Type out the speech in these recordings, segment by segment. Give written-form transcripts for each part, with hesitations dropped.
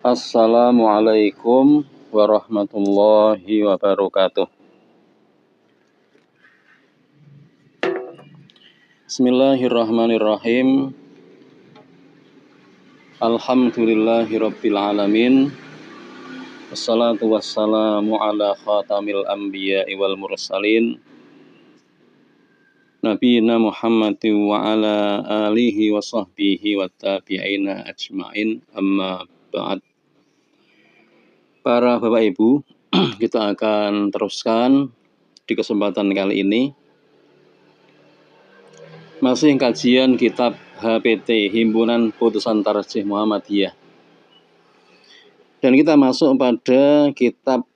Assalamualaikum warahmatullahi wabarakatuh. Bismillahirrahmanirrahim. Alhamdulillahirabbil alamin. Wassalatu wassalamu ala khatamil anbiya'i wal mursalin. Nabiyina Muhammadin wa ala alihi wa sahbihi wa tabi'ina ajma'in. Amma ba'd. Para Bapak Ibu, kita akan teruskan di kesempatan kali ini masih kajian kitab HPT, Himpunan Putusan Tarjih Muhammadiyah. Dan kita masuk pada kitab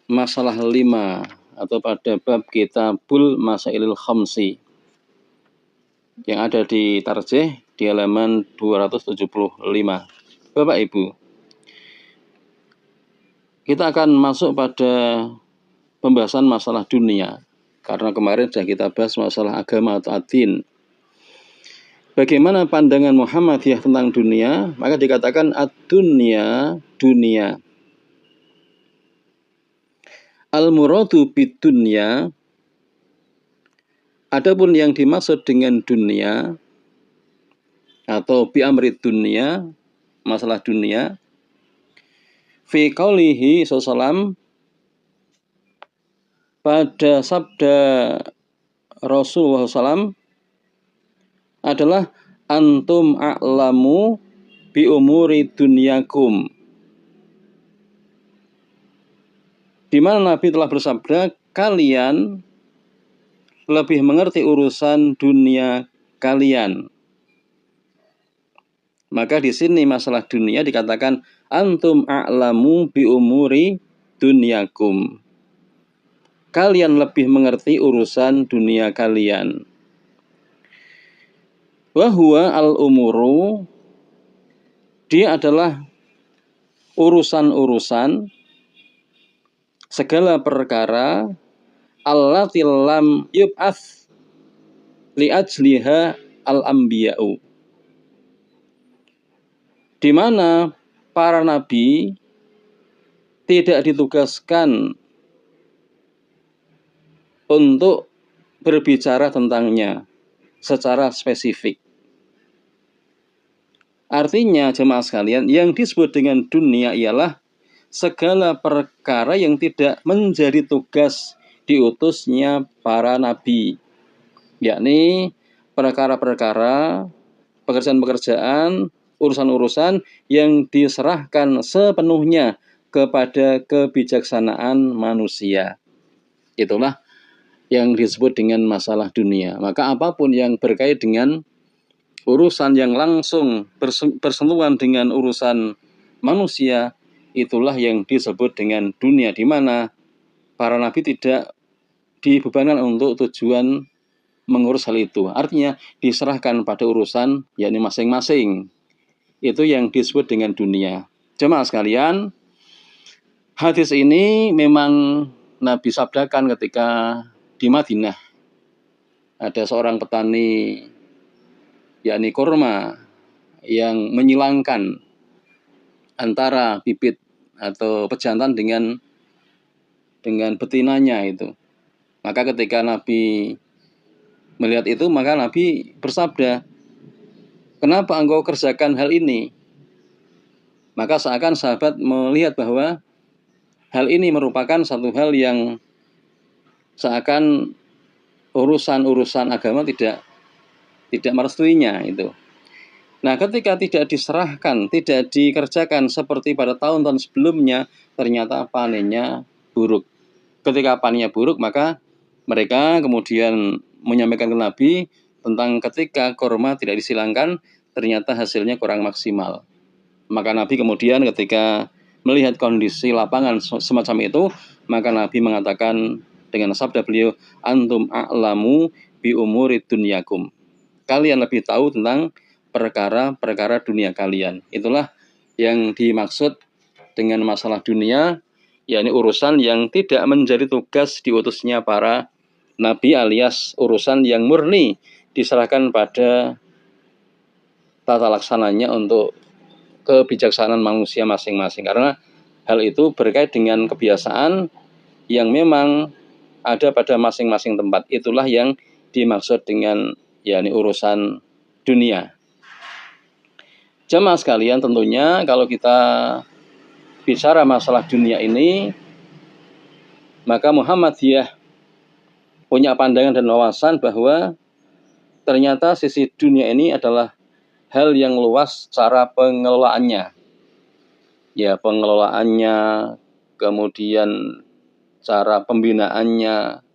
masalah 5 atau pada bab Kitabul Masailil Khamsi yang ada di Tarjih di halaman 275. Bapak Ibu, kita akan masuk pada pembahasan masalah dunia, karena kemarin sudah kita bahas masalah agama atau ad-din. Bagaimana pandangan Muhammadiyah tentang dunia? Maka dikatakan ad-dunya, dunia. Al-muradu bid-dunya, adapun yang dimaksud dengan dunia atau bi'amrid dunia, masalah dunia, fi qaulihi sallallahu pada sabda Rasulullah SAW adalah antum a'lamu bi umuri dunyakum, di mana Nabi telah bersabda, kalian lebih mengerti urusan dunia kalian. Maka di sini masalah dunia dikatakan antum a'lamu bi umuri dunyakum. Kalian lebih mengerti urusan dunia kalian. Wa huwa al-umuru, dia adalah urusan-urusan, segala perkara, allati lam yub'ats li ajliha al-anbiya'u, di mana para nabi tidak ditugaskan untuk berbicara tentangnya secara spesifik. Artinya jemaah sekalian, yang disebut dengan dunia ialah segala perkara yang tidak menjadi tugas diutusnya para nabi, yakni perkara-perkara, pekerjaan-pekerjaan, urusan-urusan yang diserahkan sepenuhnya kepada kebijaksanaan manusia. Itulah yang disebut dengan masalah dunia. Maka apapun yang berkait dengan urusan yang langsung bersentuhan dengan urusan manusia, itulah yang disebut dengan dunia, di mana para nabi tidak dibebankan untuk tujuan mengurus hal itu. Artinya diserahkan pada urusan yakni masing-masing. Itu yang disebut dengan dunia. Jemaah sekalian, hadis ini memang Nabi sabdakan ketika di Madinah. Ada seorang petani yakni kurma yang menyilangkan antara bibit atau pejantan dengan betinanya itu. Maka ketika Nabi melihat itu, maka Nabi bersabda, kenapa engkau kerjakan hal ini? Maka seakan sahabat melihat bahwa hal ini merupakan satu hal yang seakan urusan-urusan agama tidak merestuinya itu. Nah, ketika tidak diserahkan, tidak dikerjakan seperti pada tahun-tahun sebelumnya, ternyata panennya buruk. Ketika panennya buruk, maka mereka kemudian menyampaikan ke Nabi tentang ketika kurma tidak disilangkan, ternyata hasilnya kurang maksimal. Maka Nabi kemudian ketika melihat kondisi lapangan semacam itu, maka Nabi mengatakan dengan sabda beliau, antum a'lamu bi umuri dunyakum. Kalian lebih tahu tentang perkara-perkara dunia kalian. Itulah yang dimaksud dengan masalah dunia, yakni urusan yang tidak menjadi tugas diutusnya para nabi, alias urusan yang murni diserahkan pada tata laksananya untuk kebijaksanaan manusia masing-masing, karena hal itu berkait dengan kebiasaan yang memang ada pada masing-masing tempat. Itulah yang dimaksud dengan yakni urusan dunia. Jemaah sekalian, tentunya kalau kita bicara masalah dunia ini, maka Muhammadiyah punya pandangan dan wawasan bahwa ternyata sisi dunia ini adalah hal yang luas cara pengelolaannya. Ya, pengelolaannya, kemudian cara pembinaannya,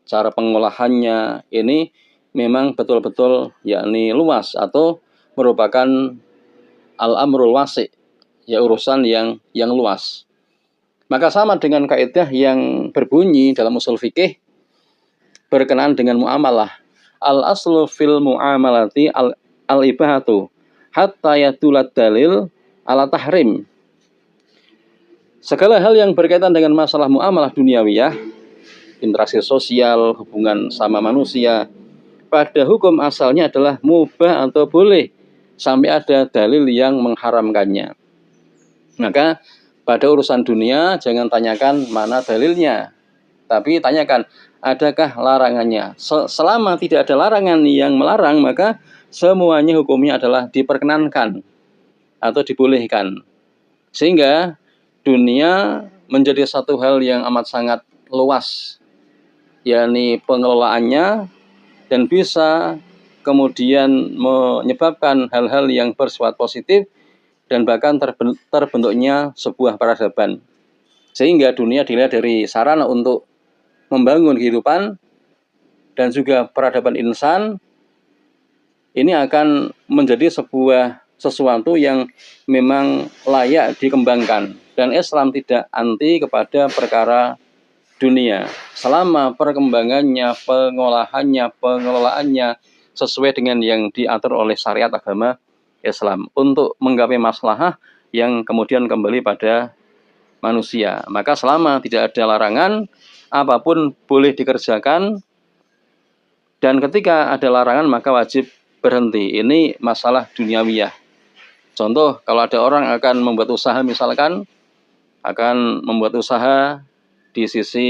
cara pengolahannya, ini memang betul-betul yakni luas atau merupakan al-amrul wasi', ya urusan yang luas. Maka sama dengan kaidah yang berbunyi dalam usul fikih berkenaan dengan muamalah. Al-aslu fil muamalati al-ibahatu hatta yadulat dalil ala tahrim. Segala hal yang berkaitan dengan masalah muamalah duniawiyah, interaksi sosial, hubungan sama manusia, pada hukum asalnya adalah mubah atau boleh sampai ada dalil yang mengharamkannya. Maka pada urusan dunia jangan tanyakan mana dalilnya, tapi tanyakan adakah larangannya. Selama tidak ada larangan yang melarang, maka semuanya hukumnya adalah diperkenankan atau dibolehkan. Sehingga dunia menjadi satu hal yang amat sangat luas, yakni pengelolaannya, dan bisa kemudian menyebabkan hal-hal yang bersifat positif dan bahkan terbentuknya sebuah peradaban. Sehingga dunia dilihat dari sarana untuk membangun kehidupan dan juga peradaban insan, ini akan menjadi sesuatu yang memang layak dikembangkan. Dan Islam tidak anti kepada perkara dunia, selama perkembangannya, pengolahannya, pengelolaannya sesuai dengan yang diatur oleh syariat agama Islam untuk menggapai maslahah yang kemudian kembali pada manusia. Maka selama tidak ada larangan, apapun boleh dikerjakan, dan ketika ada larangan maka wajib berhenti. Ini masalah duniawiyah. Contoh, kalau ada orang akan membuat usaha, misalkan akan membuat usaha di sisi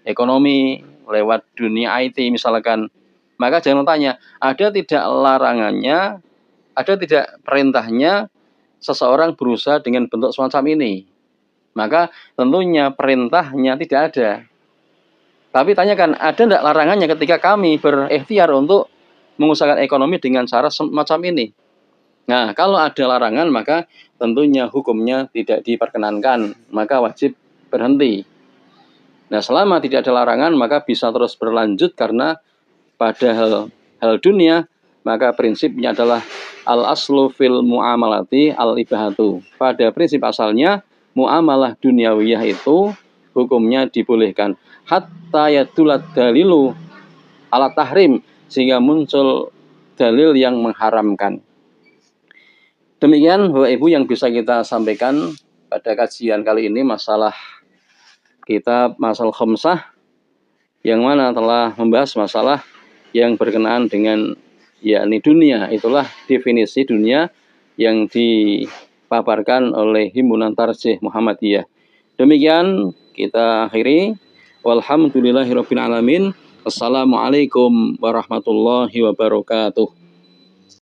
ekonomi lewat dunia IT misalkan, maka jangan tanya, ada tidak larangannya, ada tidak perintahnya seseorang berusaha dengan bentuk semacam ini. Maka tentunya perintahnya tidak ada. Tapi tanyakan, ada tidak larangannya ketika kami berikhtiar untuk mengusahakan ekonomi dengan cara semacam ini? Nah, kalau ada larangan maka tentunya hukumnya tidak diperkenankan, maka wajib berhenti. Nah, selama tidak ada larangan maka bisa terus berlanjut, karena pada hal dunia maka prinsipnya adalah al-aslu fil muamalati al-ibahatu. Pada prinsip asalnya muamalah duniawiyah itu hukumnya dibolehkan hatta yadulat dalilu ala tahrim, sehingga muncul dalil yang mengharamkan. Demikian Bapak Ibu yang bisa kita sampaikan pada kajian kali ini masalah kitab Masail Khamsah, yang mana telah membahas masalah yang berkenaan dengan yakni dunia. Itulah definisi dunia yang dipaparkan oleh Himpunan Tarjih Muhammadiyah. Demikian kita akhiri. Walhamdulillahirabbil alamin. Assalamualaikum warahmatullahi wabarakatuh.